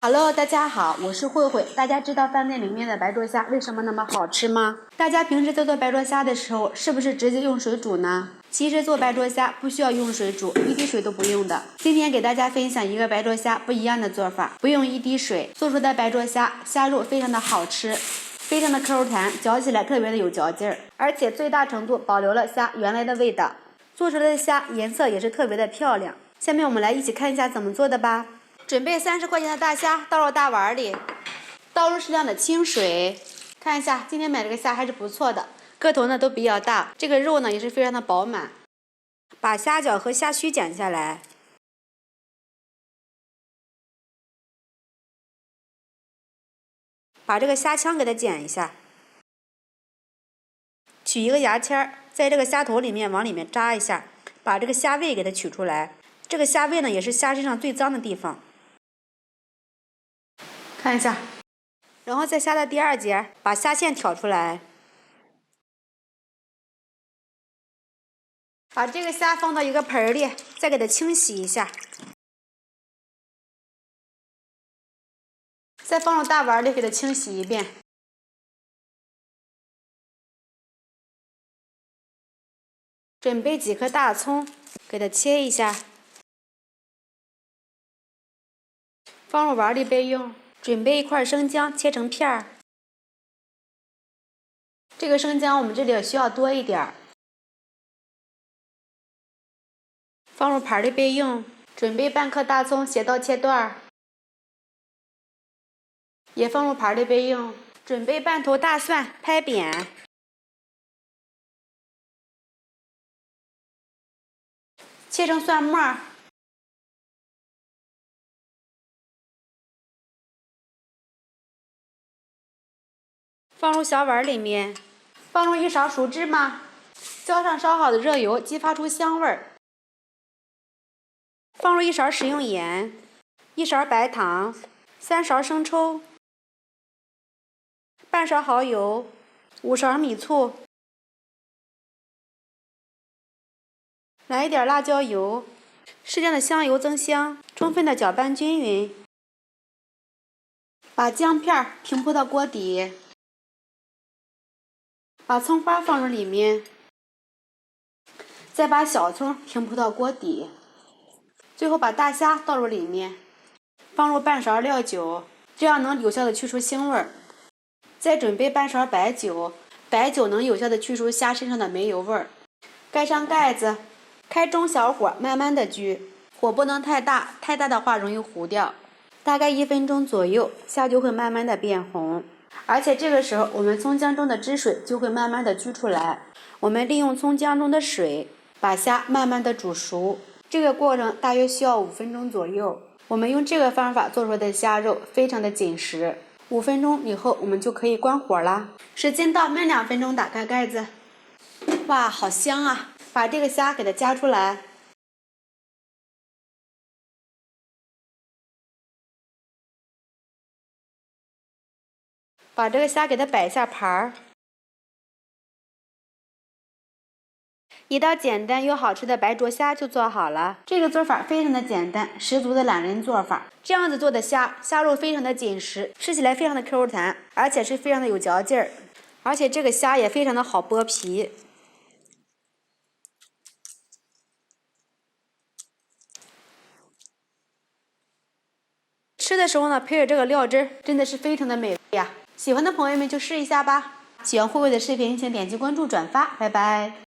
Hello，大家好，我是慧慧。大家知道饭店里面的白灼虾为什么那么好吃吗？大家平时在做白灼虾的时候，是不是直接用水煮呢？其实做白灼虾不需要用水煮，一滴水都不用的。今天给大家分享一个白灼虾不一样的做法，不用一滴水做出的白灼虾，虾肉非常的好吃，非常的 Q 弹，嚼起来特别的有嚼劲儿，而且最大程度保留了虾原来的味道。做出来的虾颜色也是特别的漂亮。下面我们来一起看一下怎么做的吧。准备30块钱的大虾，倒入大碗里，倒入适量的清水。看一下，今天买这个虾还是不错的，个头呢都比较大，这个肉呢也是非常的饱满。把虾脚和虾须剪下来，把这个虾腔给它剪一下，取一个牙签，在这个虾头里面往里面扎一下，把这个虾胃给它取出来。这个虾胃呢也是虾身上最脏的地方。看一下，然后在虾的第2节把虾线挑出来，把这个虾放到一个盆里，再给它清洗一下，再放入大碗里给它清洗一遍。准备几颗大葱，给它切一下，放入碗里备用。准备1块生姜，切成片儿。这个生姜我们这里需要多一点，放入盘里备用。准备半颗大葱，斜刀切段，也放入盘里备用。准备半头大蒜，拍扁，切成蒜末。放入小碗里面，放入1勺熟芝麻，浇上烧好的热油，激发出香味儿。放入1勺食用盐，1勺白糖，3勺生抽，半勺蚝油，5勺米醋，来一点辣椒油，适量的香油增香，充分的搅拌均匀。把姜片平铺到锅底。把葱花放入里面，再把小葱平铺到锅底，最后把大虾倒入里面，放入半勺料酒，这样能有效的去除腥味儿。再准备半勺白酒，白酒能有效的去除虾身上的煤油味儿。盖上盖子，开中小火慢慢的焗，火不能太大，太大的话容易糊掉。大概1分钟左右，虾就会慢慢的变红。而且这个时候，我们葱姜中的汁水就会慢慢的焗出来。我们利用葱姜中的水，把虾慢慢的煮熟。这个过程大约需要5分钟左右。我们用这个方法做出来的虾肉非常的紧实。5分钟以后，我们就可以关火啦。时间到，焖2分钟，打开盖子。哇，好香啊！把这个虾给它夹出来。把这个虾给它摆一下盘儿，一道简单又好吃的白灼虾就做好了。这个做法非常的简单，十足的懒人做法。这样子做的虾肉非常的紧实，吃起来非常的 Q 弹，而且是非常的有嚼劲儿。而且这个虾也非常的好剥皮。吃的时候呢，配着这个料汁，真的是非常的美味呀！喜欢的朋友们就试一下吧。喜欢慧慧的视频，请点击关注、转发，拜拜。